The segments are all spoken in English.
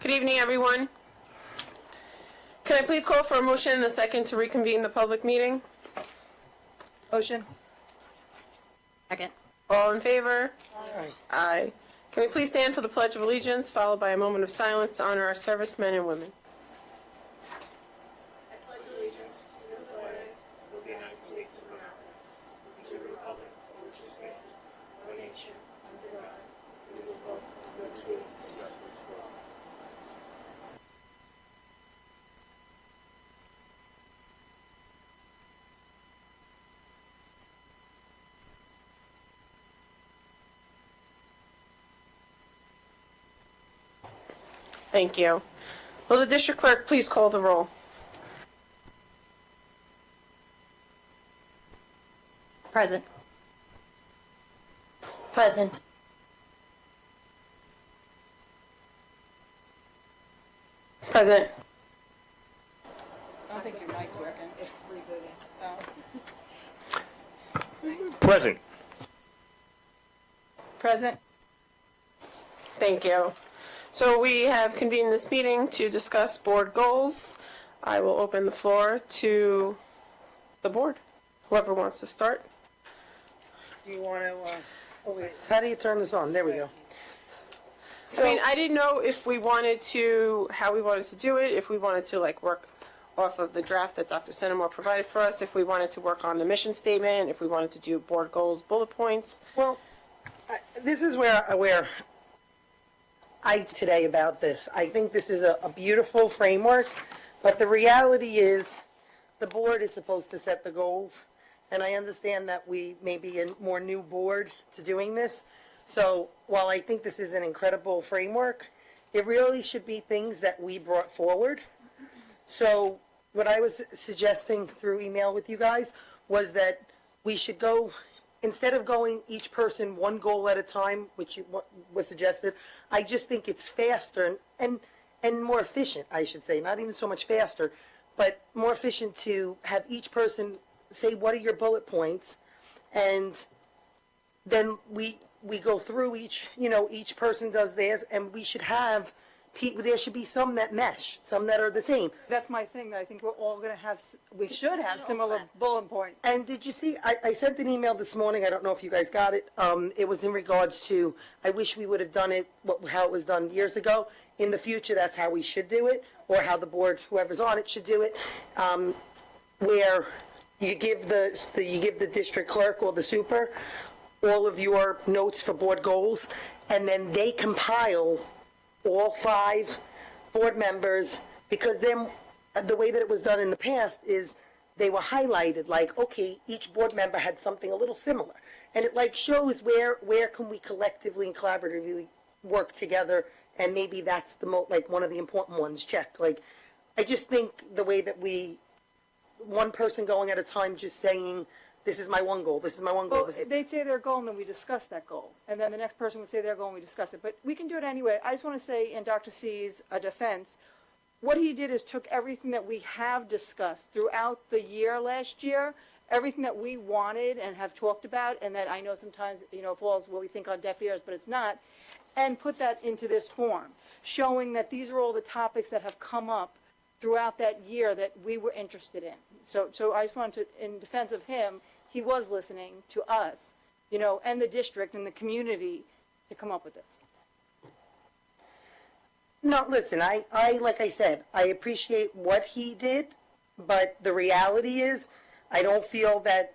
Good evening, everyone. Can I please call for a motion and a second to reconvene the public meeting? Motion. Second. All in favor? Aye. Can we please stand for the Pledge of Allegiance, followed by a moment of silence to honor our servicemen and women? I pledge allegiance to the flag of the United States of America, and to the republic for which it stands, one nation, under God, indivisible, with liberty and justice for all. Thank you. Will the district clerk please call the roll? Present. Present. Present. I don't think your mic's working. It's rebooting. Present. Present. Thank you. So we have convened this meeting to discuss board goals. I will open the floor to the board. Whoever wants to start. Do you want to, oh wait, how do you turn this on? There we go. I mean, I didn't know if we wanted to, how we wanted to do it, if we wanted to like work off of the draft that Dr. Centimore provided for us, if we wanted to work on the mission statement, if we wanted to do board goals, bullet points. Well, this is where I today about this. I think this is a beautiful framework, but the reality is the board is supposed to set the goals. And I understand that we may be a more new board to doing this. So while I think this is an incredible framework, it really should be things that we brought forward. So what I was suggesting through email with you guys was that we should go, instead of going each person one goal at a time, which was suggested, I just think it's faster and more efficient, I should say, not even so much faster, but more efficient to have each person say, what are your bullet points? And then we go through each person does theirs, and we should have, there should be some that mesh, some that are the same. That's my thing, that I think we're all going to have, we should have similar bullet points. And did you see, I sent an email this morning, I don't know if you guys got it, it was in regards to, I wish we would have done it, how it was done years ago. In the future, that's how we should do it, or how the board, whoever's on it should do it, where you give the district clerk or the super all of your notes for board goals, and then they compile all 5 board members, because then the way that it was done in the past is they were highlighted, like, okay, each board member had something a little similar. And it like shows where can we collectively and collaboratively work together, and maybe that's the like one of the important ones checked. Like, I just think the way that one person going at a time just saying, this is my one goal, this is my one goal. Well, they'd say their goal, and then we discuss that goal. And then the next person would say their goal, and we discuss it. But we can do it anyway. I just want to say, in Dr. C's defense, what he did is took everything that we have discussed throughout the year last year, everything that we wanted and have talked about, and that I know sometimes, falls what we think on deaf ears, but it's not, and put that into this form, showing that these are all the topics that have come up throughout that year that we were interested in. So I just wanted to, in defense of him, he was listening to us, and the district and the community to come up with this. No, listen, I like I said, I appreciate what he did, but the reality is, I don't feel that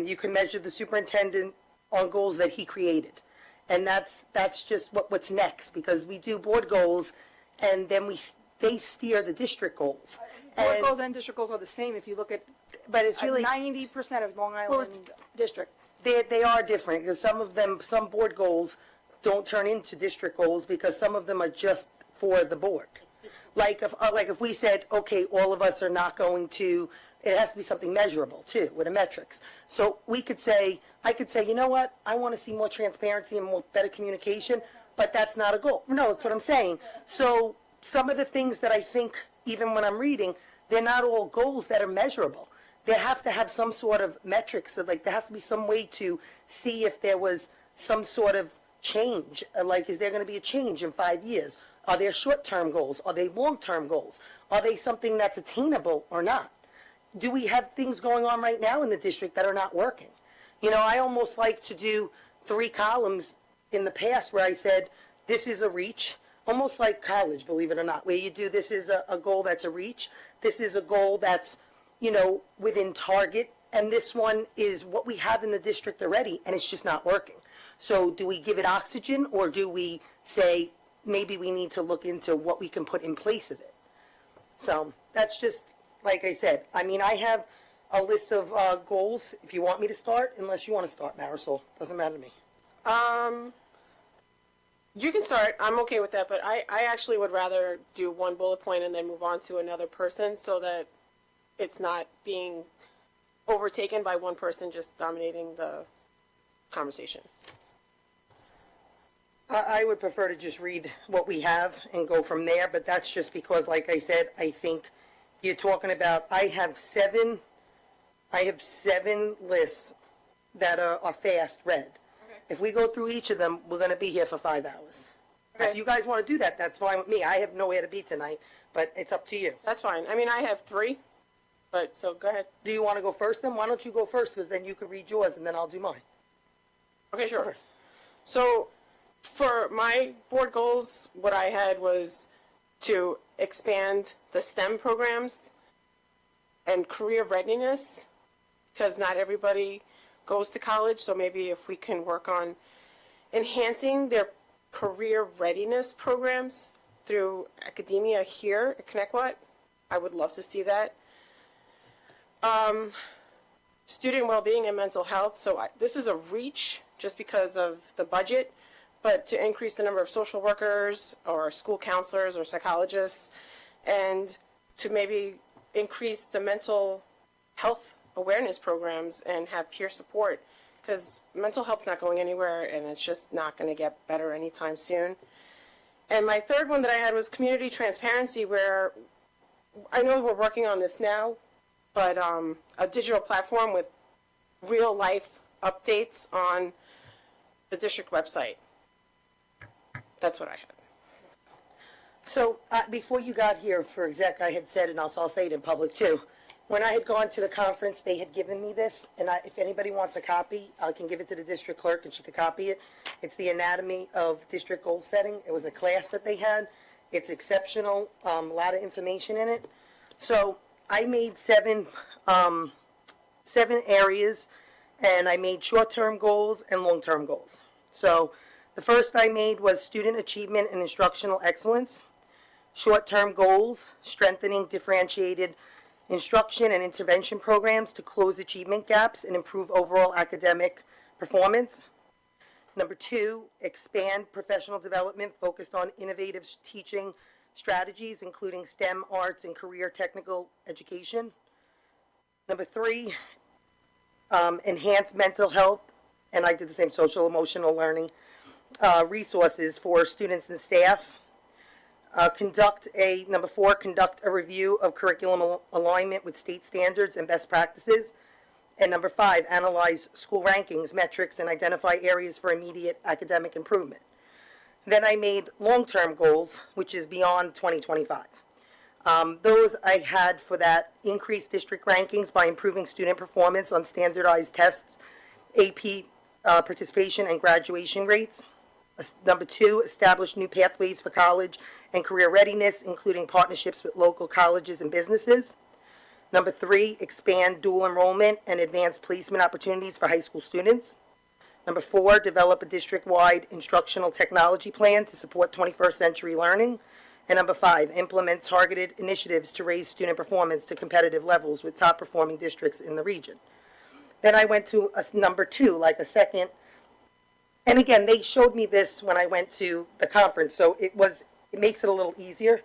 you can measure the superintendent on goals that he created. And that's just what's next, because we do board goals, and then they steer the district goals. Board goals and district goals are the same if you look at But it's really 90% of Long Island districts. they are different, because some board goals don't turn into district goals, because some of them are just for the board. Like if we said, okay, all of us are not going to, it has to be something measurable too, with the metrics. So I could say, you know what, I want to see more transparency and more better communication, but that's not a goal. No, that's what I'm saying. So some of the things that I think, even when I'm reading, they're not all goals that are measurable. They have to have some sort of metrics. So like there has to be some way to see if there was some sort of change. Like, is there going to be a change in 5 years? Are there short-term goals? Are they long-term goals? Are they something that's attainable or not? Do we have things going on right now in the district that are not working? You know, I almost like to do 3 columns in the past where I said, this is a reach, almost like college, believe it or not, where you do, this is a goal that's a reach, this is a goal that's, you know, within target, and this one is what we have in the district already, and it's just not working. So do we give it oxygen, or do we say, maybe we need to look into what we can put in place of it? So that's just, like I said, I mean, I have a list of goals, if you want me to start, unless you want to start, Marisol, doesn't matter to me. You can start. I'm okay with that, but I actually would rather do one bullet point and then move on to another person so that it's not being overtaken by one person just dominating the conversation. I would prefer to just read what we have and go from there, but that's just because, like I said, I think you're talking about, I have seven lists that are fast read. If we go through each of them, we're going to be here for 5 hours. Okay. If you guys want to do that, that's fine with me. I have nowhere to be tonight, but it's up to you. That's fine. I mean, I have 3, but so go ahead. Do you want to go first then? Why don't you go first, because then you can read yours and then I'll do mine. Okay, sure. First. So for my board goals, what I had was to expand the STEM programs and career readiness, because not everybody goes to college, so maybe if we can work on enhancing their career readiness programs through academia here at Connecticut, I would love to see that. Student well-being and mental health, so this is a reach just because of the budget, but to increase the number of social workers or school counselors or psychologists, and to maybe increase the mental health awareness programs and have peer support, because mental health's not going anywhere and it's just not going to get better anytime soon. And my third one that I had was community transparency, where I know we're working on this now, but a digital platform with real life updates on the district website. That's what I had. So before you got here for exec, I had said, and also I'll say it in public too, when I had gone to the conference, they had given me this, and if anybody wants a copy, I can give it to the district clerk and she could copy it. It's the Anatomy of District Goal Setting. It was a class that they had. It's exceptional, a lot of information in it. So I made seven areas, and I made short-term goals and long-term goals. So the first I made was student achievement and instructional excellence. Short-term goals, strengthening differentiated instruction and intervention programs to close achievement gaps and improve overall academic performance. Number 2, expand professional development focused on innovative teaching strategies, including STEM, arts, and career technical education. Number 3, enhance mental health, and I did the same, social emotional learning, resources for students and staff. Number 4, conduct a review of curriculum alignment with state standards and best practices. And number 5, analyze school rankings, metrics, and identify areas for immediate academic improvement. Then I made long-term goals, which is beyond 2025. Those I had for that: increase district rankings by improving student performance on standardized tests, AP participation and graduation rates. Number 2, establish new pathways for college and career readiness, including partnerships with local colleges and businesses. Number 3, expand dual enrollment and advanced placement opportunities for high school students. Number 4, develop a district-wide instructional technology plan to support 21st century learning. And number 5, implement targeted initiatives to raise student performance to competitive levels with top-performing districts in the region. Then I went to number 2, like a second. And again, they showed me this when I went to the conference, so it makes it a little easier.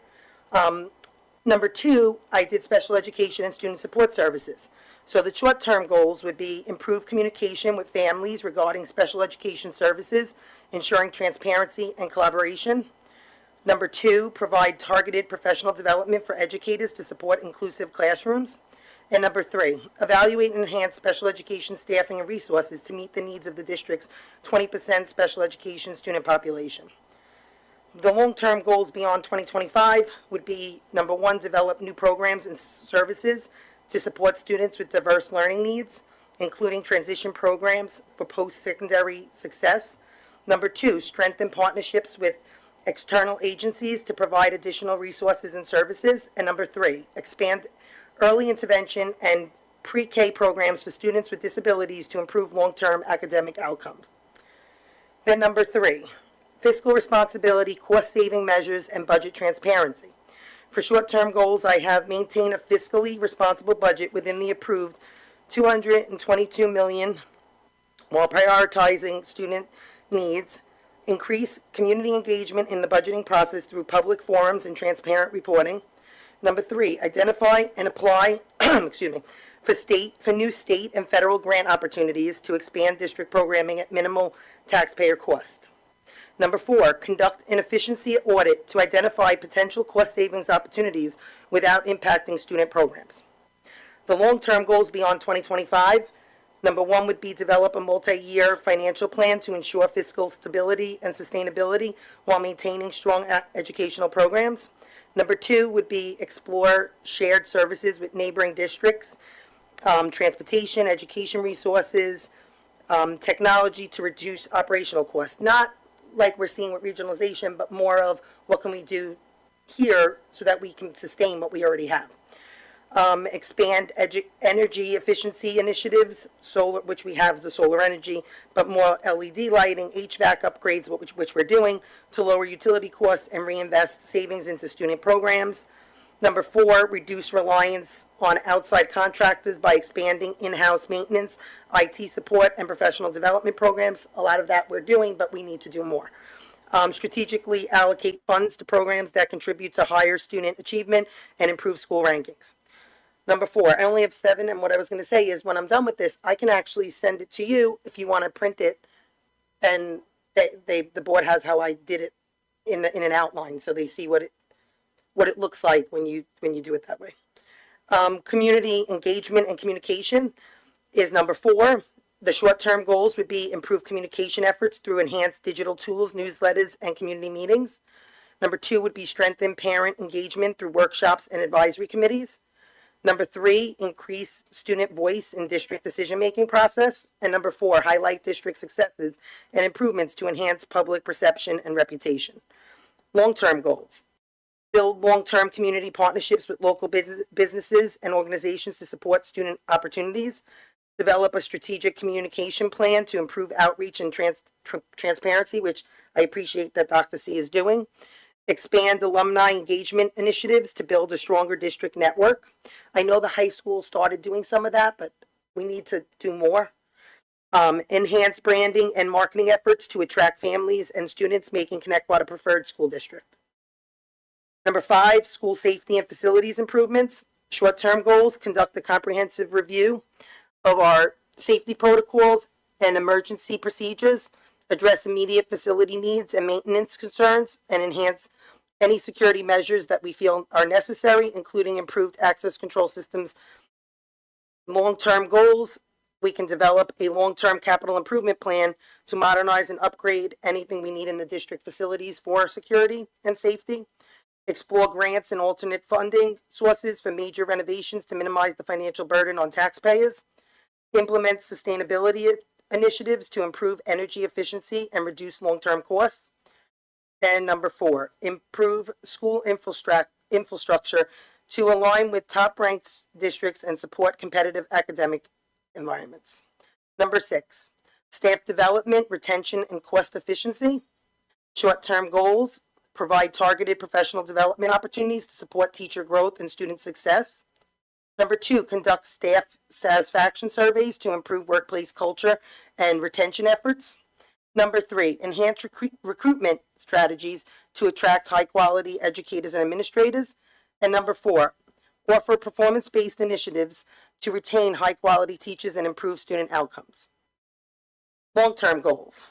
Number 2, I did special education and student support services. So the short-term goals would be improve communication with families regarding special education services, ensuring transparency and collaboration. Number 2, provide targeted professional development for educators to support inclusive classrooms. And number 3, evaluate and enhance special education staffing and resources to meet the needs of the district's 20% special education student population. The long-term goals beyond 2025 would be, number one, develop new programs and services to support students with diverse learning needs, including transition programs for post-secondary success. Number two, strengthen partnerships with external agencies to provide additional resources and services. And number three, expand early intervention and pre-K programs for students with disabilities to improve long-term academic outcomes. Then number three, fiscal responsibility, cost-saving measures, and budget transparency. For short-term goals, I have maintain a fiscally responsible budget within the approved $222 million while prioritizing student needs, increase community engagement in the budgeting process through public forums and transparent reporting. Number three, identify and apply, for new state and federal grant opportunities to expand district programming at minimal taxpayer cost. Number four, conduct an efficiency audit to identify potential cost savings opportunities without impacting student programs. The long-term goals beyond 2025, number one would be develop a multi-year financial plan to ensure fiscal stability and sustainability while maintaining strong educational programs. Number two would be explore shared services with neighboring districts, transportation, education resources, technology to reduce operational costs. Not like we're seeing with regionalization, but more of what can we do here so that we can sustain what we already have. Expand energy efficiency initiatives, solar, which we have the solar energy, but more LED lighting, HVAC upgrades, which we're doing to lower utility costs and reinvest savings into student programs. Number four, reduce reliance on outside contractors by expanding in-house maintenance, IT support, and professional development programs. A lot of that we're doing, but we need to do more. Strategically allocate funds to programs that contribute to higher student achievement and improve school rankings. Number four, I only have 7, and what I was going to say is when I'm done with this, I can actually send it to you if you want to print it, and the board has how I did it in an outline, so they see what it looks like when you do it that way. Community engagement and communication is number four. The short-term goals would be improve communication efforts through enhanced digital tools, newsletters, and community meetings. Number two would be strengthen parent engagement through workshops and advisory committees. Number three, increase student voice in district decision-making process. And number four, highlight district successes and improvements to enhance public perception and reputation. Long-term goals. Build long-term community partnerships with local businesses and organizations to support student opportunities. Develop a strategic communication plan to improve outreach and transparency, which I appreciate that Dr. C is doing. Expand alumni engagement initiatives to build a stronger district network. I know the high school started doing some of that, but we need to do more. Enhance branding and marketing efforts to attract families and students, making Connectwater a preferred school district. Number five, school safety and facilities improvements. Short-term goals, conduct a comprehensive review of our safety protocols and emergency procedures, address immediate facility needs and maintenance concerns, and enhance any security measures that we feel are necessary, including improved access control systems. Long-term goals, we can develop a long-term capital improvement plan to modernize and upgrade anything we need in the district facilities for security and safety. Explore grants and alternate funding sources for major renovations to minimize the financial burden on taxpayers. Implement sustainability initiatives to improve energy efficiency and reduce long-term costs. And number four, improve school infrastructure to align with top-ranked districts and support competitive academic environments. Number six, staff development, retention, and cost efficiency. Short-term goals, provide targeted professional development opportunities to support teacher growth and student success. Number two, conduct staff satisfaction surveys to improve workplace culture and retention efforts. Number three, enhance recruitment strategies to attract high-quality educators and administrators. And number four, offer performance-based initiatives to retain high-quality teachers and improve student outcomes. Long-term goals.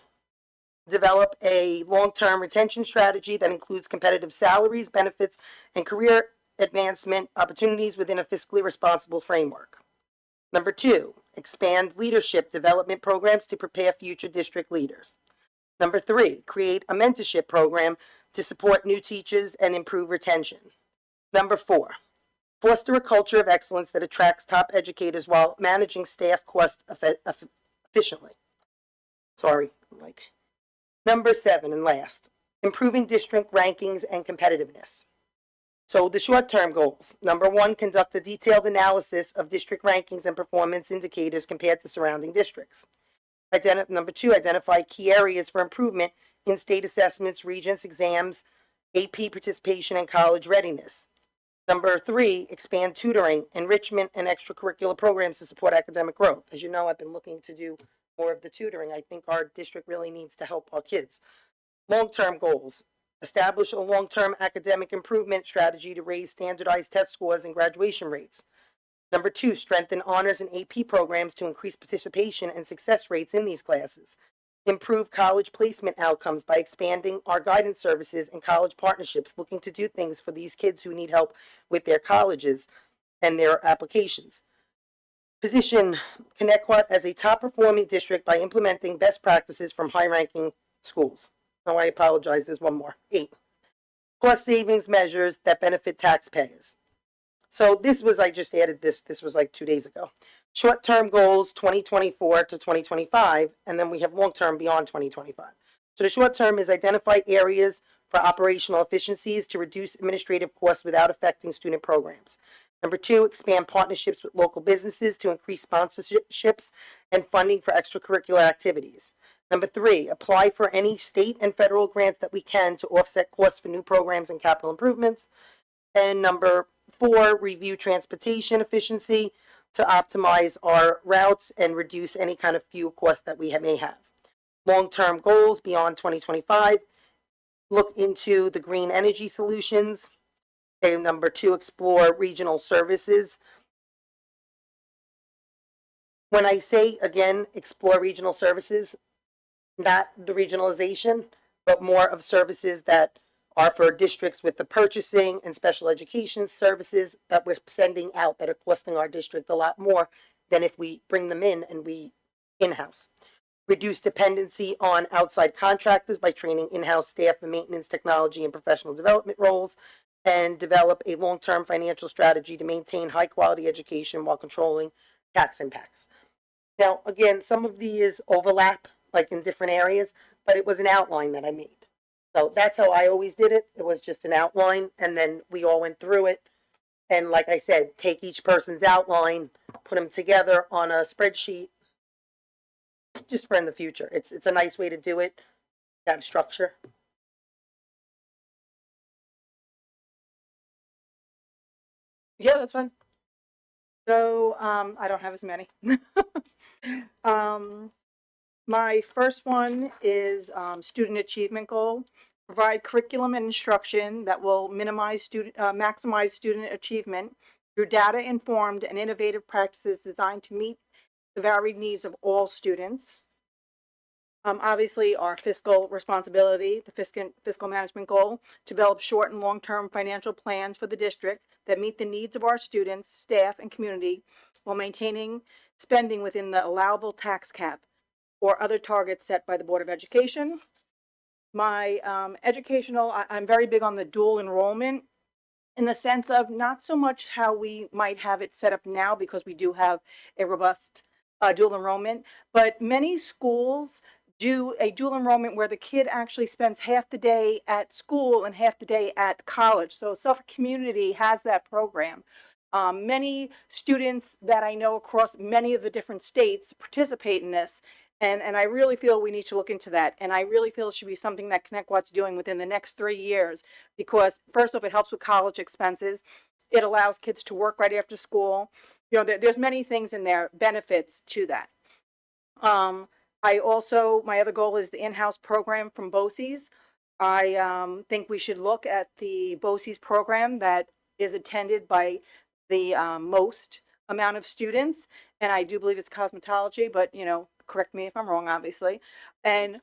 Develop a long-term retention strategy that includes competitive salaries, benefits, and career advancement opportunities within a fiscally responsible framework. Number two, expand leadership development programs to prepare future district leaders. Number three, create a mentorship program to support new teachers and improve retention. Number 4, foster a culture of excellence that attracts top educators while managing staff costs efficiently. Number 7 and last, improving district rankings and competitiveness. So the short-term goals. Number 1, conduct a detailed analysis of district rankings and performance indicators compared to surrounding districts. Number 2, identify key areas for improvement in state assessments, regents, exams, AP participation, and college readiness. Number 3, expand tutoring, enrichment, and extracurricular programs to support academic growth. As you know, I've been looking to do more of the tutoring. I think our district really needs to help our kids. Long-term goals. Establish a long-term academic improvement strategy to raise standardized test scores and graduation rates. Number 2, strengthen honors and AP programs to increase participation and success rates in these classes. Improve college placement outcomes by expanding our guidance services and college partnerships, looking to do things for these kids who need help with their colleges and their applications. Position Connecticut as a top-performing district by implementing best practices from high-ranking schools. Oh, I apologize, there's one more. 8, cost savings measures that benefit taxpayers. So this was, I just added this was like 2 days ago. Short-term goals, 2024 to 2025, and then we have long-term beyond 2025. So the short-term is identify areas for operational efficiencies to reduce administrative costs without affecting student programs. Number 2, expand partnerships with local businesses to increase sponsorships and funding for extracurricular activities. Number 3, apply for any state and federal grants that we can to offset costs for new programs and capital improvements. And number 4, review transportation efficiency to optimize our routes and reduce any kind of fuel costs that we may have. Long-term goals beyond 2025, look into the green energy solutions. And number 2, explore regional services. When I say, again, explore regional services, not the regionalization, but more of services that are for districts with the purchasing and special education services that we're sending out that are costing our district a lot more than if we bring them in and we in-house. Reduce dependency on outside contractors by training in-house staff in maintenance, technology, and professional development roles, and develop a long-term financial strategy to maintain high-quality education while controlling tax impacts. Now, again, some of these overlap, like in different areas, but it was an outline that I made. So that's how I always did it. It was just an outline, and then we all went through it. And like I said, take each person's outline, put them together on a spreadsheet, just for in the future. It's a nice way to do it, to have structure. Yeah, that's fine. So, I don't have as many. My first one is student achievement goal. Provide curriculum and instruction that will maximize student achievement through data-informed and innovative practices designed to meet the varied needs of all students. Obviously, our fiscal responsibility, the fiscal management goal, develop short and long-term financial plans for the district that meet the needs of our students, staff, and community while maintaining spending within the allowable tax cap or other targets set by the Board of Education. My I'm very big on the dual enrollment in the sense of not so much how we might have it set up now, because we do have a robust dual enrollment, but many schools do a dual enrollment where the kid actually spends half the day at school and half the day at college. So Suffolk Community has that program. Many students that I know across many of the different states participate in this. And I really feel we need to look into that. And I really feel it should be something that Connecticut's doing within the next 3 years, because first off, it helps with college expenses. It allows kids to work right after school. You know, there's many things in there, benefits to that. My other goal is the in-house program from BOCES. I think we should look at the BOCES program that is attended by the most amount of students. And I do believe it's cosmetology, but, you know, correct me if I'm wrong, obviously. And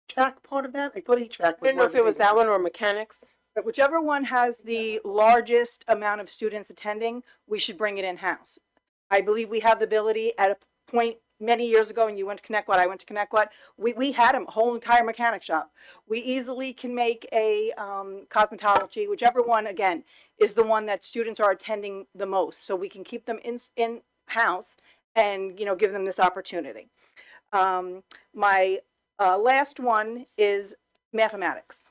Track part of that? I thought E-Track was I didn't know if it was that one or mechanics. but whichever one has the largest amount of students attending, we should bring it in-house. I believe we have the ability at a point many years ago, and you went to Connecticut, I went to Connecticut, we had a whole entire mechanic shop. We easily can make a cosmetology, whichever one, again, is the one that students are attending the most, so we can keep them in-house and, you know, give them this opportunity. My last one is mathematics.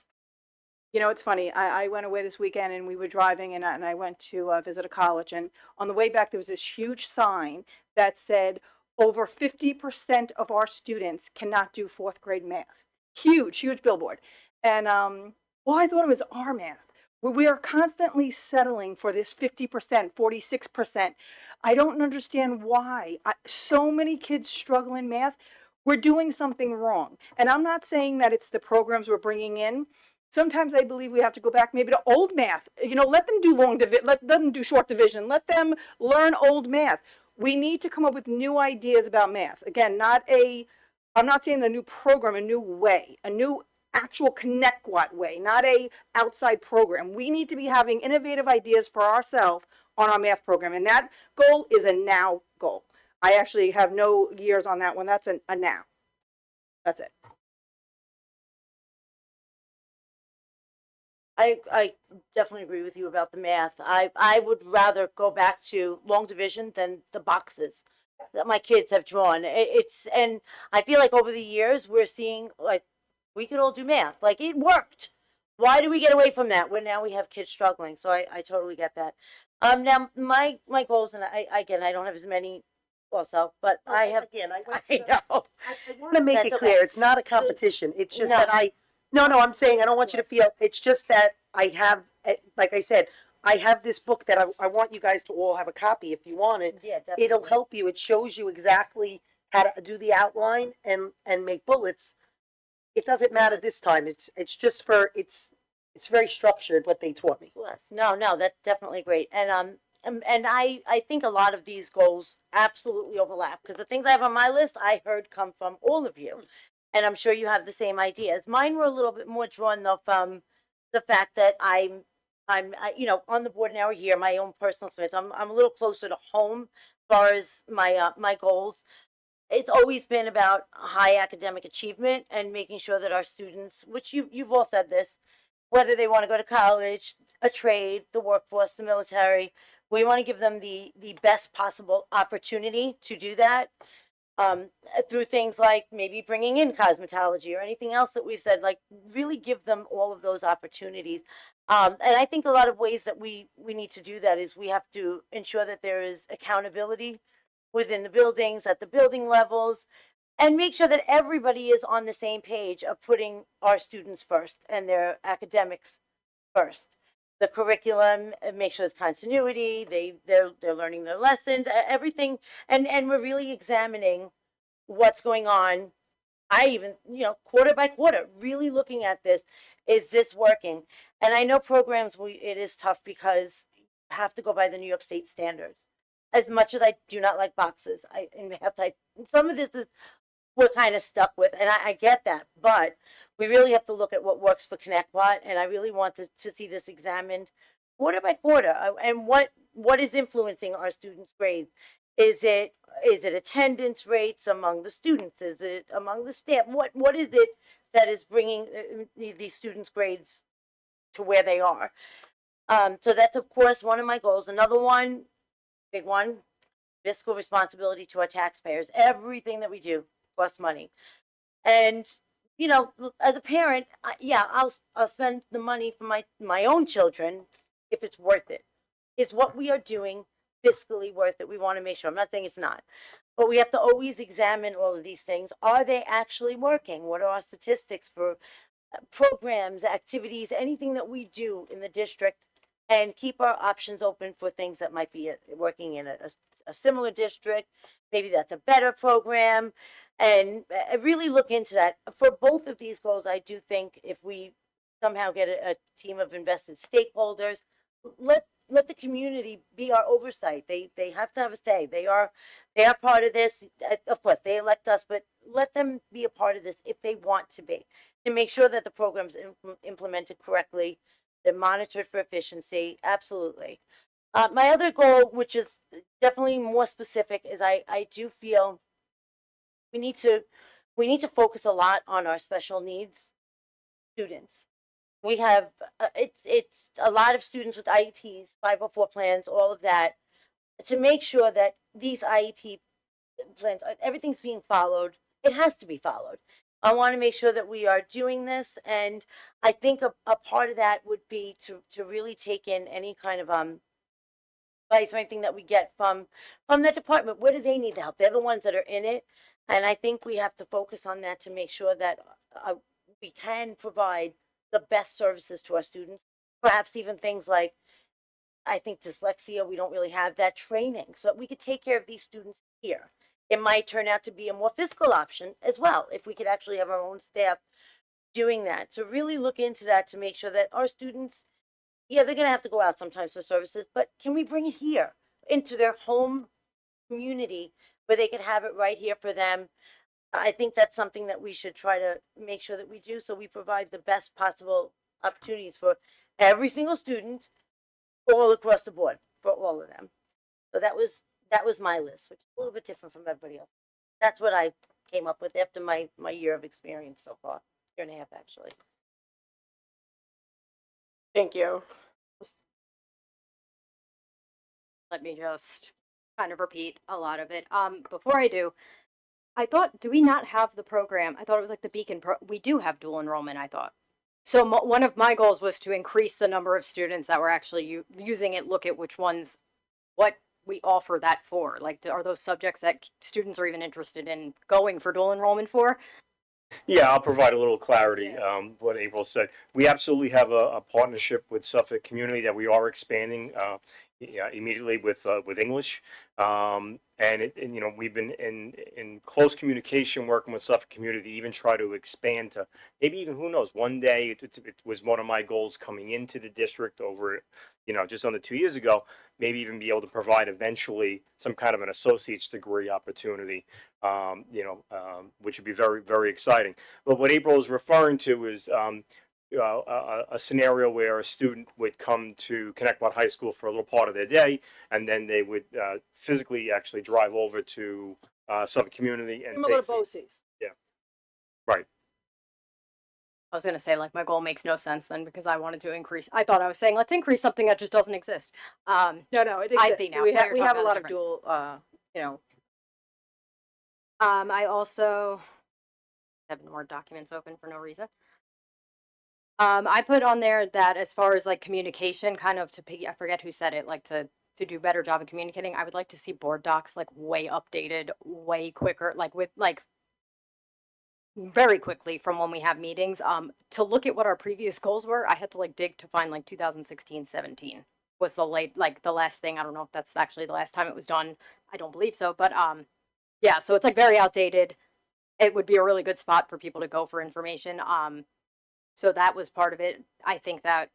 You know, it's funny. I went away this weekend and we were driving and I went to visit a college. And on the way back, there was this huge sign that said over 50% of our students cannot do fourth grade math. Huge, huge billboard. And well, I thought it was our math. We are constantly settling for this 50%, 46%. I don't understand why. So many kids struggle in math. We're doing something wrong. And I'm not saying that it's the programs we're bringing in. Sometimes I believe we have to go back maybe to old math. You know, let them do let them do short division. Let them learn old math. We need to come up with new ideas about math. Again, I'm not saying a new program, a new way, a new actual Connecticut way, not a outside program. We need to be having innovative ideas for ourselves on our math program. And that goal is a now goal. I actually have no years on that one. That's a now. That's it. I definitely agree with you about the math. I would rather go back to long division than the boxes that my kids have drawn. And I feel like over the years we're seeing like we could all do math. Like it worked. Why do we get away from that when now we have kids struggling? So I totally get that. Now my goals, and I don't have as many also, but I have. Again, I know. I want to make That's it clear, okay. it's not a competition. It's just No. that no, I'm saying, I don't want you to feel, it's just that I have, like I said, I have this book that I want you guys to all have a copy if you want it. Yeah, definitely. It'll help you. It shows you exactly how to do the outline and make bullets. It doesn't matter this time. It's just for, it's very structured what they taught me. Yes. No, that's definitely great. And I think a lot of these goals absolutely overlap because the things I have on my list I heard come from all of you. And I'm sure you have the same ideas. Mine were a little bit more drawn though from the fact that I'm you know, on the board now a year, my own personal experience. I'm a little closer to home as far as my goals. It's always been about high academic achievement and making sure that our students, which you've all said this, whether they want to go to college, a trade, the workforce, the military, we want to give them the best possible opportunity to do that. Through things like maybe bringing in cosmetology or anything else that we've said, like really give them all of those opportunities. And I think a lot of ways that we need to do that is we have to ensure that there is accountability within the buildings, at the building levels, and make sure that everybody is on the same page of putting our students first and their academics first. The curriculum, make sure there's continuity, they're learning their lessons, everything, and we're really examining what's going on. I even, you know, quarter by quarter, really looking at this. Is this working? And I know programs, it is tough because you have to go by the New York State standards. As much as I do not like boxes, some of this is we're kind of stuck with, and I get that, but we really have to look at what works for Connecticut, and I really want to see this examined quarter by quarter, and what is influencing our students' grades. Is it attendance rates among the students? Is it among the staff? What is it that is bringing these students' grades to where they are? So that's of course one of my goals. Another one, big one, fiscal responsibility to our taxpayers. Everything that we do costs money, and you know, as a parent, I'll spend the money for my own children if it's worth it. Is what we are doing fiscally worth it? We want to make sure. I'm not saying it's not, but we have to always examine all of these things. Are they actually working? What are our statistics for programs, activities, anything that we do in the district, and keep our options open for things that might be working in a similar district. Maybe that's a better program, and really look into that. For both of these goals, I do think if we somehow get a team of invested stakeholders, let the community be our oversight. They have to have a say. They are part of this. Of course, they elect us, but let them be a part of this if they want to be, to make sure that the program's implemented correctly, they're monitored for efficiency. Absolutely. My other goal, which is definitely more specific, is I do feel we need to focus a lot on our special needs students. We have, it's a lot of students with IEPs, 504 plans, all of that, to make sure that these IEP plans, everything's being followed. It has to be followed. I want to make sure that we are doing this, and I think a part of that would be to really take in any kind of advice or anything that we get from the department. Where do they need the help? They're the ones that are in it, and I think we have to focus on that to make sure that we can provide the best services to our students. Perhaps even things like, I think dyslexia, we don't really have that training, so that we could take care of these students here. It might turn out to be a more physical option as well, if we could actually have our own staff doing that. So really look into that to make sure that our students, yeah, they're going to have to go out sometimes for services, but can we bring it here into their home community where they could have it right here for them? I think that's something that we should try to make sure that we do, so we provide the best possible opportunities for every single student all across the board for all of them. So that was my list, which is a little bit different from everybody else. That's what I came up with after my year of experience so far, year and a half actually. Thank you. Let me just kind of repeat a lot of it. Before I do, I thought, do we not have the program? I thought it was like the Beacon we do have dual enrollment, I thought. So one of my goals was to increase the number of students that were actually using it, look at which ones, what we offer that for. Like, are those subjects that students are even interested in going for dual enrollment for? Yeah, I'll provide a little clarity. What April said, we absolutely have a partnership with Suffolk Community that we are expanding immediately with English, and you know, we've been in close communication working with Suffolk Community to even try to expand to maybe even, who knows, one day. It was one of my goals coming into the district over, you know, just under 2 years ago, maybe even be able to provide eventually some kind of an associate's degree opportunity, which would be very, very exciting. But what April is referring to is a scenario where a student would come to Connecticut High School for a little part of their day, and then they would physically actually drive over to Suffolk Community and Similar take to BOCES. right. I was going to say, like, my goal makes no sense then, because I wanted to increase. I thought I was saying, let's increase something that just doesn't exist. No, it exists. I see now. We Now have you're a talking lot about of the dual, I also have more documents open for no reason. I put on there that as far as like communication, kind of I forget who said it, like to do better job of communicating, I would like to see board docs like way updated, way quicker, like with like very quickly from when we have meetings. To look at what our previous goals were, I had to like dig to find like 2016-17 was the last thing. I don't know if that's actually the last time it was done. I don't believe so, but yeah, so it's like very outdated. It would be a really good spot for people to go for information. So that was part of it. I think that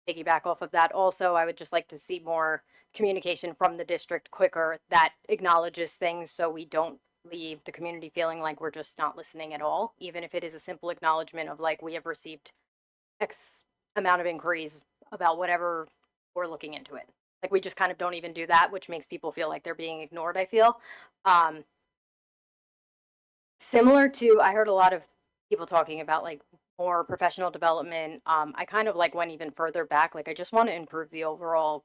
piggyback off of that also, I would just like to see more communication from the district quicker that acknowledges things, so we don't leave the community feeling like we're just not listening at all, even if it is a simple acknowledgement of like, we have received X amount of inquiries about whatever, we're looking into it. Like, we just kind of don't even do that, which makes people feel like they're being ignored, I feel. Similar to, I heard a lot of people talking about like more professional development. I kind of like went even further back. Like, I just want to improve the overall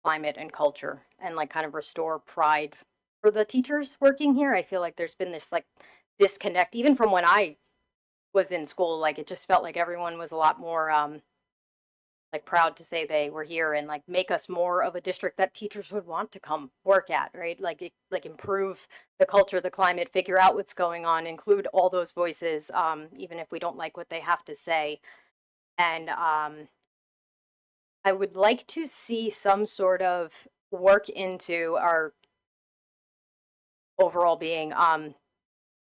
climate and culture and like kind of restore pride for the teachers working here. I feel like there's been this like disconnect even from when I was in school. Like, it just felt like everyone was a lot more like proud to say they were here and like make us more of a district that teachers would want to come work at, right? Like improve the culture, the climate, figure out what's going on, include all those voices, even if we don't like what they have to say. And I would like to see some sort of work into our overall being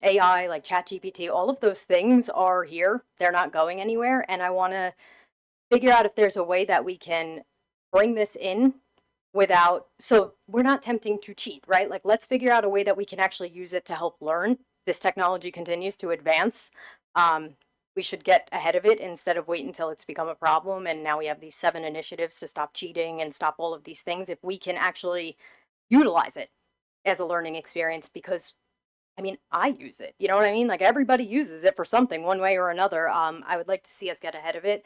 AI, like ChatGPT, all of those things are here. They're not going anywhere. And I want to figure out if there's a way that we can bring this in without, so we're not tempting to cheat, right? Like, let's figure out a way that we can actually use it to help learn. This technology continues to advance. We should get ahead of it instead of wait until it's become a problem. And now we have these 7 initiatives to stop cheating and stop all of these things. If we can actually utilize it as a learning experience, because I mean, I use it. You know what I mean? Like everybody uses it for something one way or another. I would like to see us get ahead of it.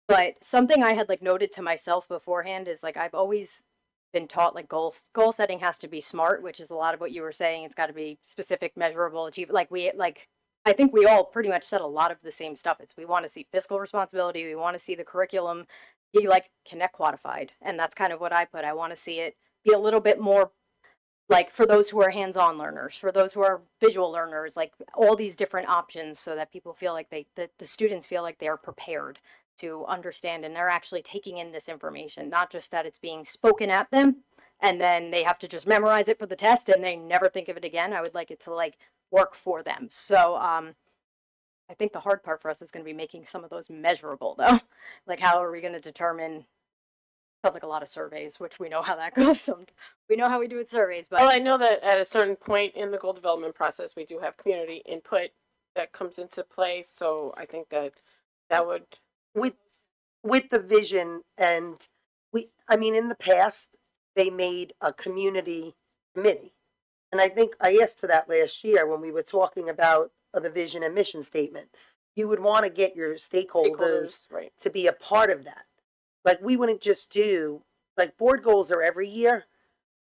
But something I had like noted to myself beforehand is like I've always been taught like goal setting has to be smart, which is a lot of what you were saying. It's got to be specific, measurable, achieve. Like I think we all pretty much said a lot of the same stuff. It's we want to see fiscal responsibility, we want to see the curriculum be like connect quantified, and that's kind of what I put. I want to see it be a little bit more like for those who are hands-on learners, for those who are visual learners, like all these different options so that people feel like the students feel like they are prepared to understand and they're actually taking in this information, not just that it's being spoken at them and then they have to just memorize it for the test and they never think of it again. I would like it to like work for them. So I think the hard part for us is going to be making some of those measurable though. Like how are we going to determine? Sounds like a lot of surveys, which we know how that goes. So we know how we do with surveys, but Well, I know that at a certain point in the goal development process, we do have community input that comes into play. So I think that that would, With the vision, and I mean, in the past, they made a community committee. And I think I asked for that last year when we were talking about the vision and mission statement. You would want to get your stakeholders right. to be a part of that. Like, we wouldn't just do, like, board goals are every year.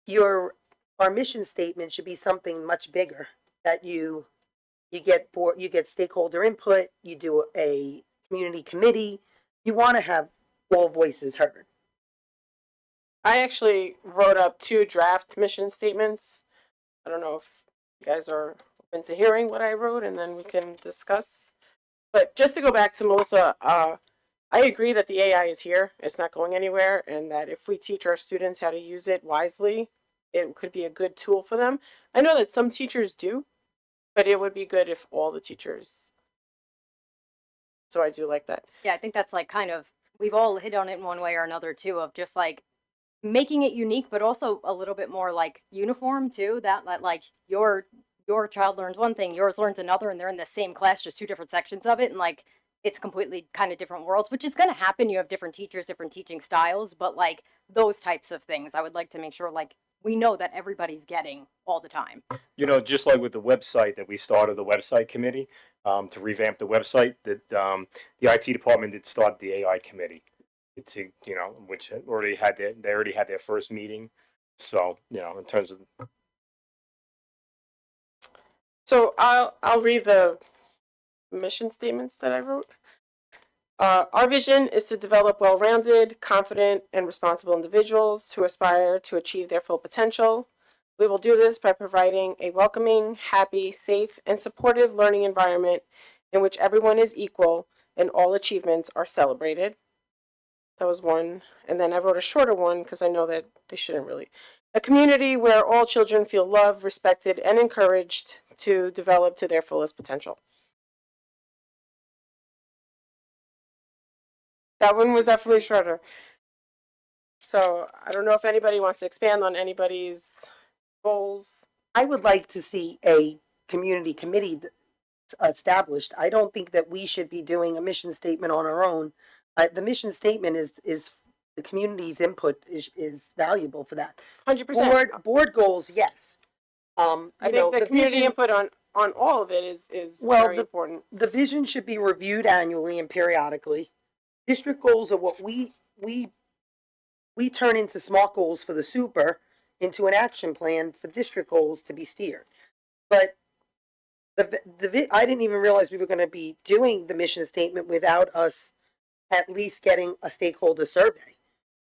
Our mission statement should be something much bigger, that you get stakeholder input, you do a community committee. You want to have all voices heard. I actually wrote up 2 draft mission statements. I don't know if you guys are open to hearing what I wrote, and then we can discuss. But just to go back to Melissa, I agree that the AI is here. It's not going anywhere, and that if we teach our students how to use it wisely, it could be a good tool for them. I know that some teachers do, but it would be good if all the teachers. So I do like that. yeah, I think that's like kind of we've all hit on it in one way or another too, of just like making it unique, but also a little bit more like uniform too. That like your child learns one thing, yours learns another, and they're in the same class, just 2 different sections of it, and like it's completely kind of different worlds, which is going to happen. You have different teachers, different teaching styles, but like those types of things, I would like to make sure like we know that everybody's getting all the time. You know, just like with the website that we started the website committee to revamp the website, that the IT department did start the AI committee to, you know, which already had they already had their first meeting. So, you know, in terms of So I'll read the mission statements that I wrote. Our vision is to develop well-rounded, confident, and responsible individuals who aspire to achieve their full potential. We will do this by providing a welcoming, happy, safe, and supportive learning environment in which everyone is equal and all achievements are celebrated. That was one. And then I wrote a shorter one because I know that they shouldn't really. A community where all children feel loved, respected, and encouraged to develop to their fullest potential. That one was definitely shorter. So I don't know if anybody wants to expand on anybody's goals. I would like to see a community committee established. I don't think that we should be doing a mission statement on our own. The mission statement is the community's input is valuable for that. 100%. Board goals, yes. I think the community vision, input on all of it is Well, very important. the vision should be reviewed annually and periodically. District goals are what we turn into SMART goals for the super into an action plan for district goals to be steered. But I didn't even realize we were going to be doing the mission statement without us at least getting a stakeholder survey.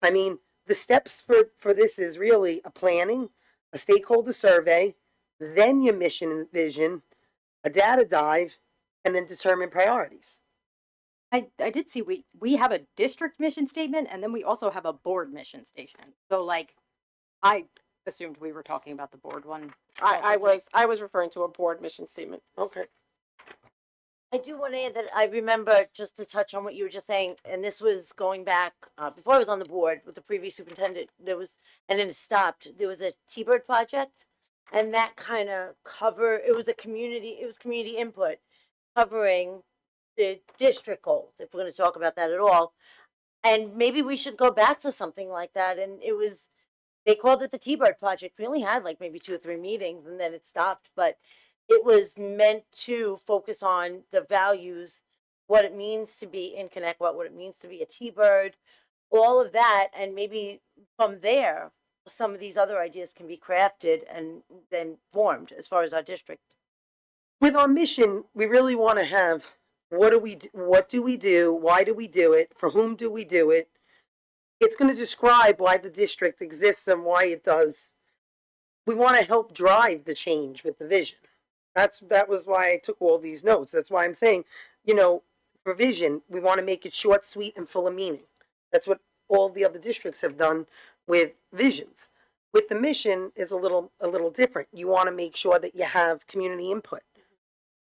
I mean, the steps for this is really a planning, a stakeholder survey, then your mission and vision, a data dive, and then determine priorities. I did see we have a district mission statement and then we also have a board mission statement. So like I assumed we were talking about the board one. I was referring to a board mission statement. Okay. I do want to add that I remember, just to touch on what you were just saying, and this was going back before I was on the board with the previous superintendent. There was, and then it stopped. There was a T-Bird project, and that kind of it was community input covering the district goals, if we're going to talk about that at all. And maybe we should go back to something like that. And it was they called it the T-Bird Project. We only had like maybe 2 or 3 meetings and then it stopped, but it was meant to focus on the values, what it means to be in Connecticut, what it means to be a T-Bird, all of that, and maybe from there, some of these other ideas can be crafted and then formed as far as our district. With our mission, we really want to have, what do we do, why do we do it, for whom do we do it? It's going to describe why the district exists and why it does. We want to help drive the change with the vision. That was why I took all these notes. That's why I'm saying, for vision, we want to make it short, sweet, and full of meaning. That's what all the other districts have done with visions. With the mission is a little different. You want to make sure that you have community input.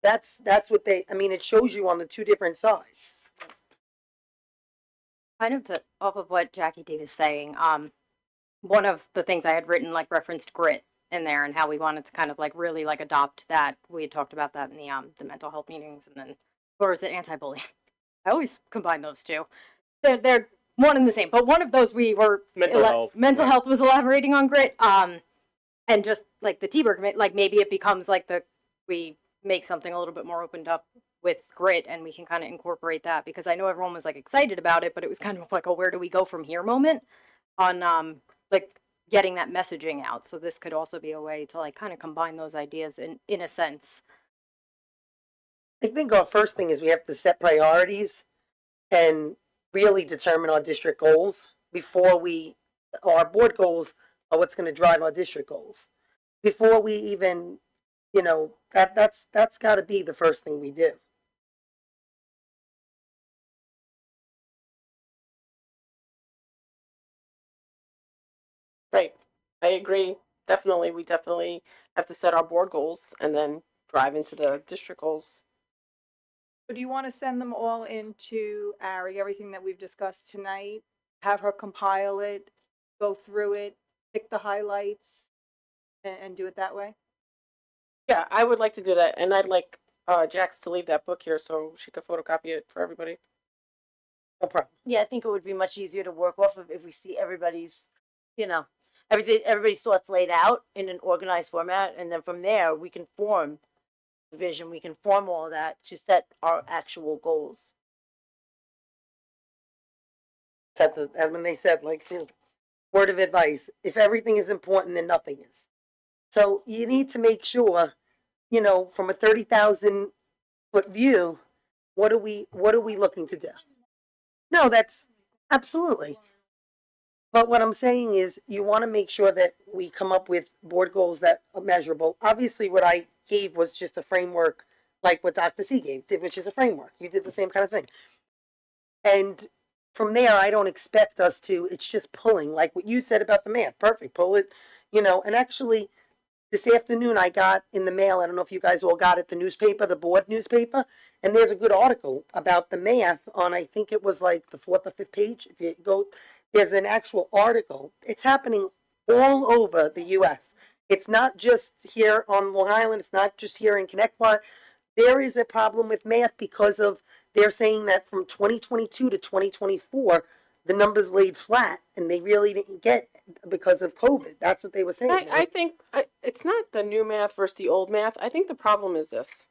That's what it shows you on the 2 different sides. Kind of off of what Jackie D was saying, one of the things I had written like referenced grit in there and how we wanted to kind of like really like adopt that. We had talked about that in the mental health meetings, and then, or is it anti-bullying? I always combine those two. They're one and the same, but one of those we were mental health was elaborating on grit, and just like the T-Bird, like maybe it becomes like we make something a little bit more opened up with grit, and we can kind of incorporate that, because I know everyone was like excited about it, but it was kind of like a where do we go from here moment on like getting that messaging out. So this could also be a way to like kind of combine those ideas in a sense. I think our first thing is we have to set priorities and really determine our district goals before our board goals are what's going to drive our district goals. Before we even, that's got to be the first thing we do. Right. I agree. Definitely. We definitely have to set our board goals and then drive into the district goals. So do you want to send them all into Ari, everything that we've discussed tonight? Have her compile it, go through it, pick the highlights, and do it that way? Yeah, I would like to do that. And I'd like Jax to leave that book here so she could photocopy it for everybody. No problem. Yeah, I think it would be much easier to work off of if we see everybody's, everybody's thoughts laid out in an organized format, and then from there we can form the vision, we can form all that to set our actual goals. And when they said, word of advice, if everything is important, then nothing is. So you need to make sure, from a 30,000-foot view, what are we looking to do? No, that's absolutely. But what I'm saying is you want to make sure that we come up with board goals that are measurable. Obviously, what I gave was just a framework like what Dr. C gave, which is a framework. You did the same kind of thing. And from there, I don't expect us to, it's just pulling, like what you said about the math. Perfect, pull it, and actually, this afternoon I got in the mail, I don't know if you guys all got it, the newspaper, the board newspaper, and there's a good article about the math on, I think it was like the 4th or 5th page. If you go, there's an actual article. It's happening all over the U.S. It's not just here on Long Island. It's not just here in Connecticut. There is a problem with math because of, they're saying that from 2022 to 2024, the numbers laid flat, and they really didn't get because of COVID. That's what they were saying. I think it's not the new math versus the old math. I think the problem is this.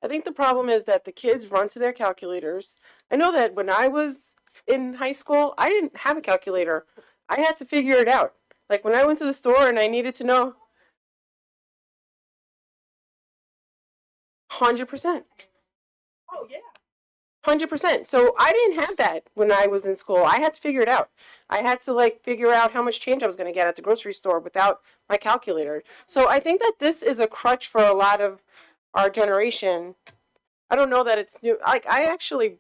I think the problem is that the kids run to their calculators. I know that when I was in high school, I didn't have a calculator. I had to figure it out. Like when I went to the store and I needed to know 100%. Oh, yeah. 100%. So I didn't have that when I was in school. I had to figure it out. I had to figure out how much change I was going to get at the grocery store without my calculator. So I think that this is a crutch for a lot of our generation. I don't know that it's new. I actually,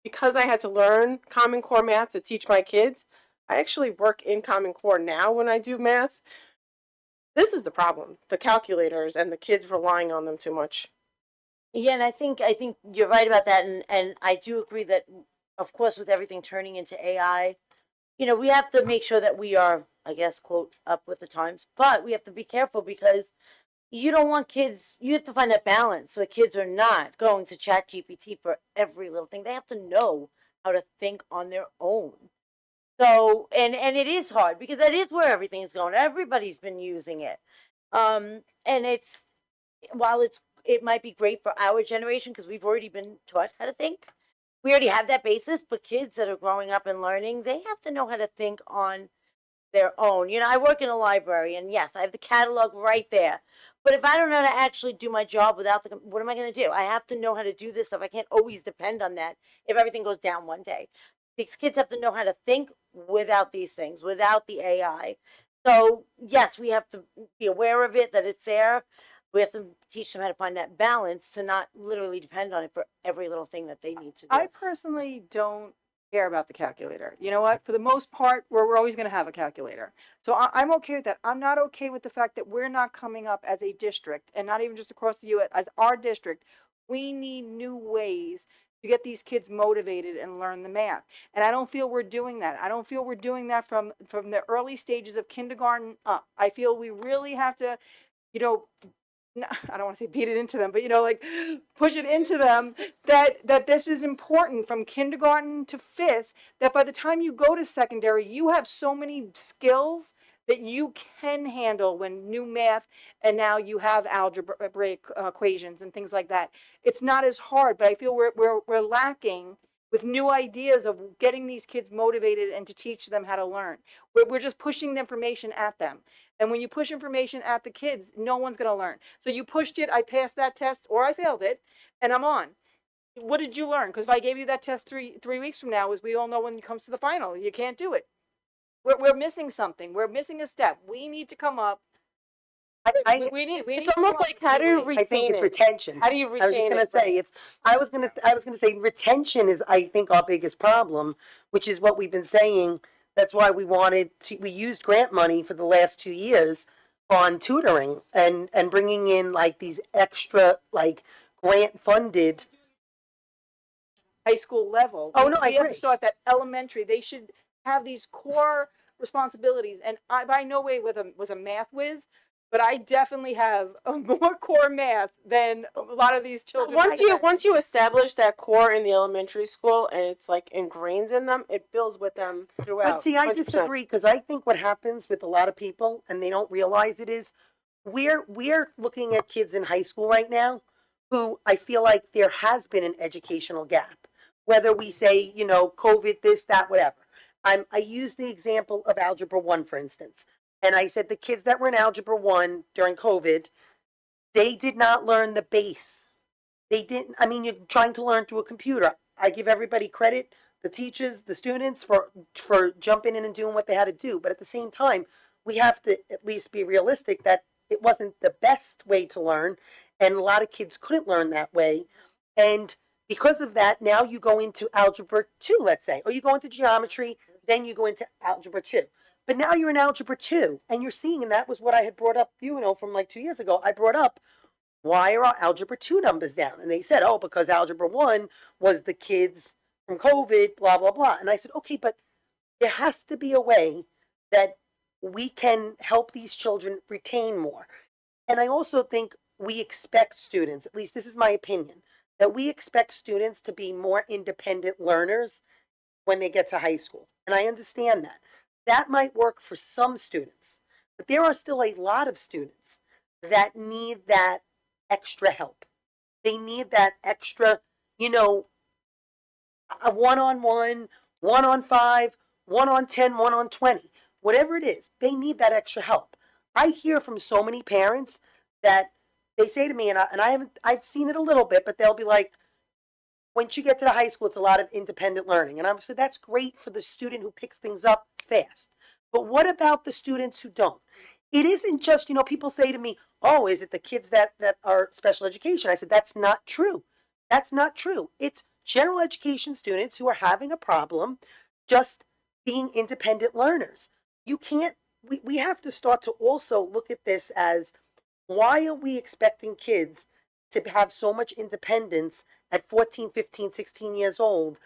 because I had to learn Common Core math to teach my kids, I actually work in Common Core now when I do math. This is the problem. The calculators and the kids relying on them too much. Yeah, and I think you're right about that, and I do agree that, of course, with everything turning into AI, we have to make sure that we are, I guess, quote, up with the times, but we have to be careful because you don't want kids, you have to find that balance so kids are not going to ChatGPT for every little thing. They have to know how to think on their own. So, and it is hard because that is where everything is going. Everybody's been using it. And it's, while it might be great for our generation because we've already been taught how to think. We already have that basis, but kids that are growing up and learning, they have to know how to think on their own. You know, I work in a library, and yes, I have the catalog right there. But if I don't know how to actually do my job without what am I going to do? I have to know how to do this stuff. I can't always depend on that if everything goes down one day. These kids have to know how to think without these things, without the AI. So yes, we have to be aware of it, that it's there. We have to teach them how to find that balance to not literally depend on it for every little thing that they need to do. I personally don't care about the calculator. You know what? For the most part, we're always going to have a calculator. So I'm okay with that. I'm not okay with the fact that we're not coming up as a district, and not even just across the U.S., as our district. We need new ways to get these kids motivated and learn the math. And I don't feel we're doing that. I don't feel we're doing that from the early stages of kindergarten up. I feel we really have to, you know, I don't want to say beat it into them, but you know, like push it into them that this is important from kindergarten to fifth, that by the time you go to secondary, you have so many skills that you can handle when new math, and now you have algebraic equations and things like that. It's not as hard, but I feel we're lacking with new ideas of getting these kids motivated and to teach them how to learn. We're just pushing the information at them. And when you push information at the kids, no one's going to learn. So you pushed it, I passed that test, or I failed it, and I'm on. What did you learn? Because if I gave you that test three weeks from now, as we all know, when it comes to the final, you can't do it. We're missing something. We're missing a step. We need to come up. We need It's almost like, how do you I think retain it's it? retention. How do you I was just retain gonna it? say, I was gonna say retention is, I think, our biggest problem, which is what we've been saying. That's why we used grant money for the last 2 years on tutoring and bringing in like these extra, like, grant funded. high school level. Oh, no, I We have agree. to start that elementary. They should have these core responsibilities. And I, by no way was a math whiz, but I definitely have more core math than a lot of these children. Once you establish that core in the elementary school and it's like ingrained in them, it builds with them throughout. But see, I 100%. disagree, because I think what happens with a lot of people, and they don't realize it, is we're looking at kids in high school right now who I feel like there has been an educational gap. Whether we say, you know, COVID, this, that, whatever. I use the example of Algebra 1, for instance. And I said the kids that were in Algebra 1 during COVID, they did not learn the base. They didn't, I mean, you're trying to learn through a computer. I give everybody credit, the teachers, the students, for jumping in and doing what they had to do. But at the same time, we have to at least be realistic that it wasn't the best way to learn. And a lot of kids couldn't learn that way. And because of that, now you go into Algebra 2, let's say, or you go into geometry, then you go into Algebra 2. But now you're in Algebra 2, and you're seeing, and that was what I had brought up, you know, from like 2 years ago. I brought up, why are our Algebra 2 numbers down? And they said, oh, because Algebra 1 was the kids from COVID, blah, blah, blah. And I said, okay, but there has to be a way that we can help these children retain more. And I also think we expect students, at least this is my opinion, that we expect students to be more independent learners when they get to high school. And I understand that. That might work for some students, but there are still a lot of students that need that extra help. They need that extra, you know, a 1-on-1, 1-on-5, 1-on-10, 1-on-20, whatever it is, they need that extra help. I hear from so many parents that they say to me, and I've seen it a little bit, but they'll be like, once you get to the high school, it's a lot of independent learning. And I said, that's great for the student who picks things up fast. But what about the students who don't? It isn't just, you know, people say to me, oh, is it the kids that are special education? I said, that's not true. That's not true. It's general education students who are having a problem just being independent learners. You can't, we have to start to also look at this as, why are we expecting kids to have so much independence at 14, 15, 16 years old?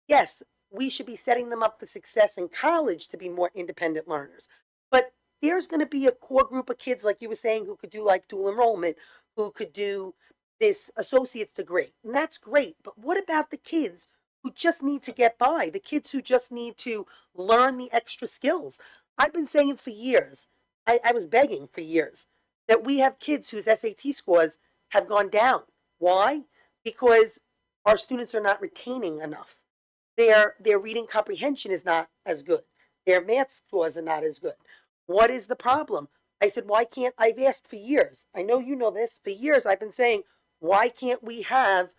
Yes, we should be setting them up for success in college to be more independent learners. But there's going to be a core group of kids, like you were saying, who could do like dual enrollment, who could do this associate's degree. And that's great. But what about the kids who just need to get by, the kids who just need to learn the extra skills. I've been saying for years, I was begging for years, that we have kids whose SAT scores have gone down. Why? Because our students are not retaining enough. Their reading comprehension is not as good. Their math scores are not as good. What is the problem? I said, why can't, I've asked for years. I know you know this. For years, I've been saying, why can't we have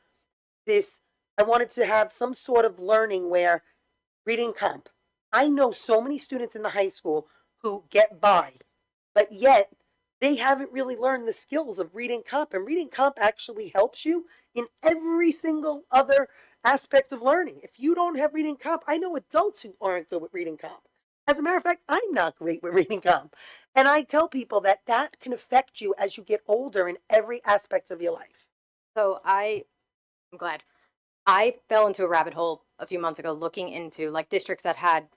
this? I wanted to have some sort of learning where reading comp. I know so many students in the high school who get by, but yet they haven't really learned the skills of reading comp. And reading comp actually helps you in every single other aspect of learning. If you don't have reading comp, I know adults who aren't good with reading comp. As a matter of fact, I'm not great with reading comp. And I tell people that that can affect you as you get older in every aspect of your life. So I'm glad. I fell into a rabbit hole a few months ago looking into like districts that had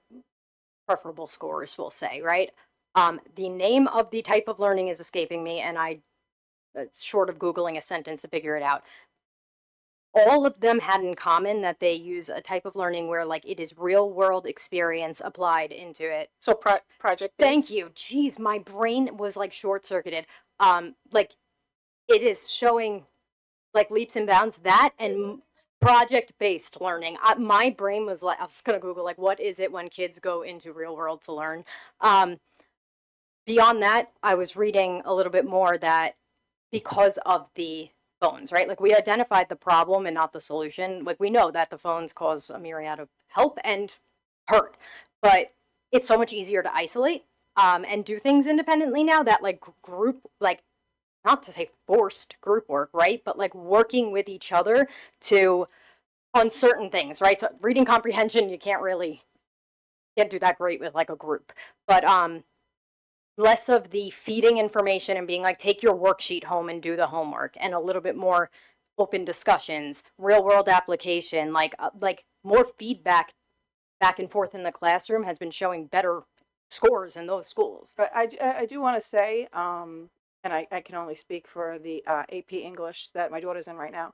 preferable scores, we'll say, right? The name of the type of learning is escaping me, and it's short of Googling a sentence to figure it out. All of them had in common that they use a type of learning where like it is real world experience applied into it. So project. Thank you. Jeez, my brain was like short circuited. Like it is showing like leaps and bounds that and project based learning. My brain was like, I was gonna Google like what is it when kids go into real world to learn. Beyond that, I was reading a little bit more that because of the phones, right? Like we identified the problem and not the solution. Like we know that the phones cause a myriad of help and hurt, but it's so much easier to isolate and do things independently now that like group, like not to say forced group work, right? But like working with each other to on certain things, right? So reading comprehension, you can't do that great with like a group, but less of the feeding information and being like, take your worksheet home and do the homework, and a little bit more open discussions, real world application, like more feedback back and forth in the classroom has been showing better scores in those schools. But I do want to say, and I can only speak for the AP English that my daughter's in right now.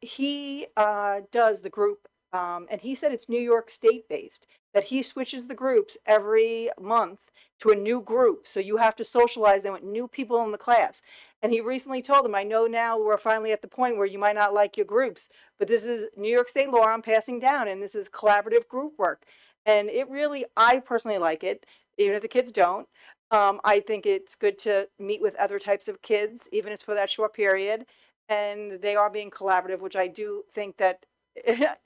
He does the group, and he said it's New York State based, that he switches the groups every month to a new group. So you have to socialize them with new people in the class. And he recently told them, I know now we're finally at the point where you might not like your groups, but this is New York State law I'm passing down, and this is collaborative group work. And it really, I personally like it, even if the kids don't. I think it's good to meet with other types of kids, even if it's for that short period. And they are being collaborative, which I do think that,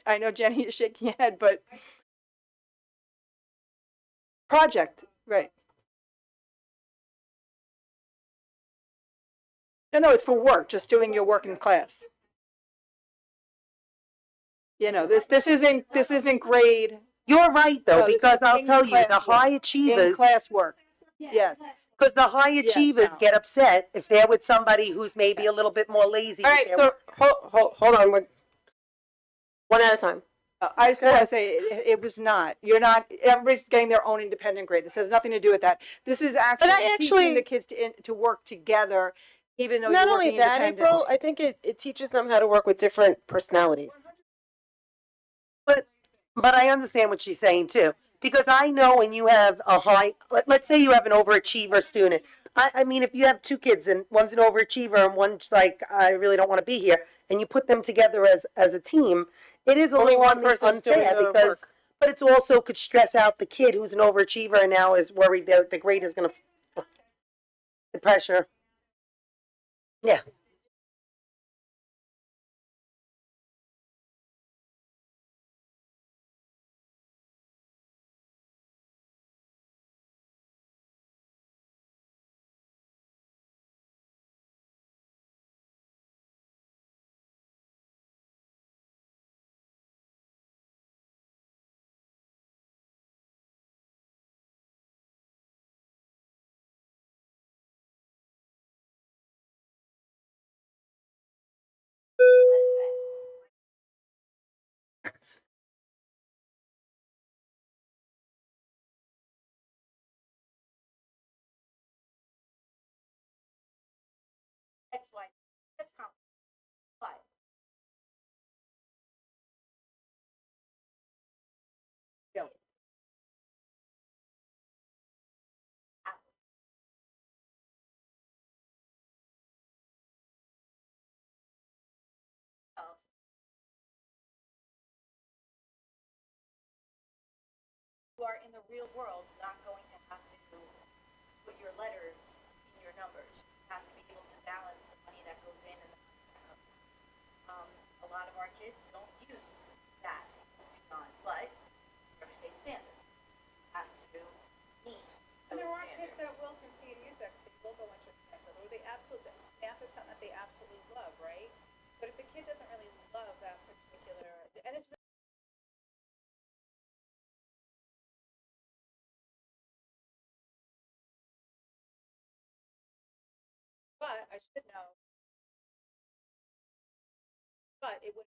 I know Jenny is shaking her head, but project, right. No, it's for work, just doing your work in class. You know, this isn't grade You're right, though, No, this because is I'll in tell you, the class high in achievers, class work. Yes. because the high achievers no. get upset if they're with somebody who's maybe a little bit more lazy. All with right, their so hold on. One at a time. I just want to say it was not. You're not. Everybody's getting their own independent grade. This has nothing to do with that. This is actually teaching the kids to work together, even though Not you're only working that, independently. April, I think it teaches them how to work with different personalities. But I understand what she's saying too, because I know when you have a high, let's say you have an overachiever student. I mean, if you have two kids and one's an overachiever and one's like, I really don't want to be here, and you put them together as a team, it is a Only little one person's doing unfair the because, work. but it's also could stress out the kid who's an overachiever and now is worried that the grade is going to, the pressure. Yeah. XY. That's complicated. real world, not going to have to put your letters in your numbers. You have to be able to balance the money that goes in and the money that comes out. A lot of our kids don't use that beyond, but New York State standards have to meet And those there are kids that standards. will continue to use that because they will go into Stanford, or they absolutely, math is something that they absolutely love, right? But if the kid doesn't really love that particular, and it's. But I should know. But it would.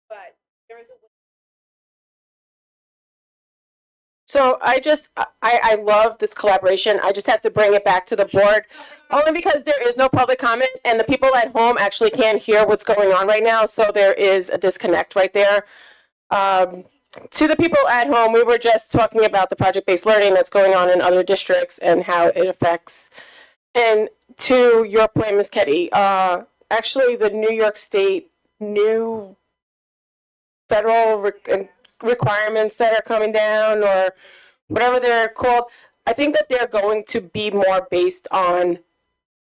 But there is a way. So I love this collaboration. I just have to bring it back to the board, only because there is no public comment and the people at home actually can't hear what's going on right now, so there is a disconnect right there. To the people at home, we were just talking about the project-based learning that's going on in other districts and how it affects. And to your point, Ms. Ketty, actually the New York State new federal requirements that are coming down, or whatever they're called, I think that they're going to be more based on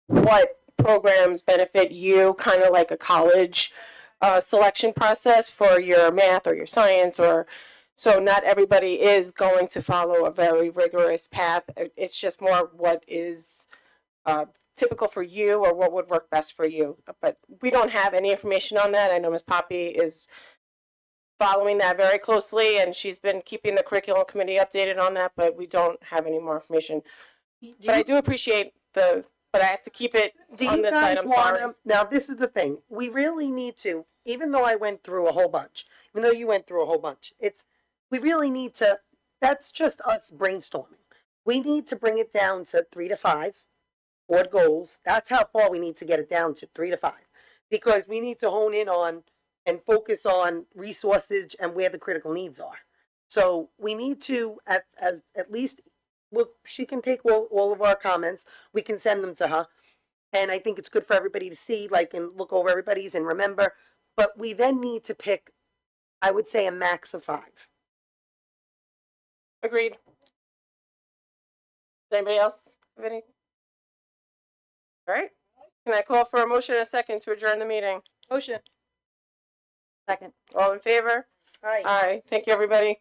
what programs benefit you, kind of like a college selection process for your math or your science, or so not everybody is going to follow a very rigorous path. It's just more what is typical for you or what would work best for you. But we don't have any information on that. I know Ms. Poppy is following that very closely, and she's been keeping the curriculum committee updated on that, but we don't have any more information. But I do appreciate but I have to keep it Do on you this side, guys I'm sorry. want to, now this is the thing, we really need to, even though I went through a whole bunch, even though you went through a whole bunch, we really need to, that's just us brainstorming. We need to bring it down to 3 to 5 board goals. That's how far we need to get it down to, 3 to 5. Because we need to hone in on and focus on resources and where the critical needs are. So we need to, at least, well, she can take all of our comments, we can send them to her. And I think it's good for everybody to see, like, and look over everybody's and remember. But we then need to pick, I would say, a max of 5. Agreed. Does anybody else have any? All right. Can I call for a motion and a second to adjourn the meeting? Motion. Second. All in favor? Aye. Aye. Thank you, everybody.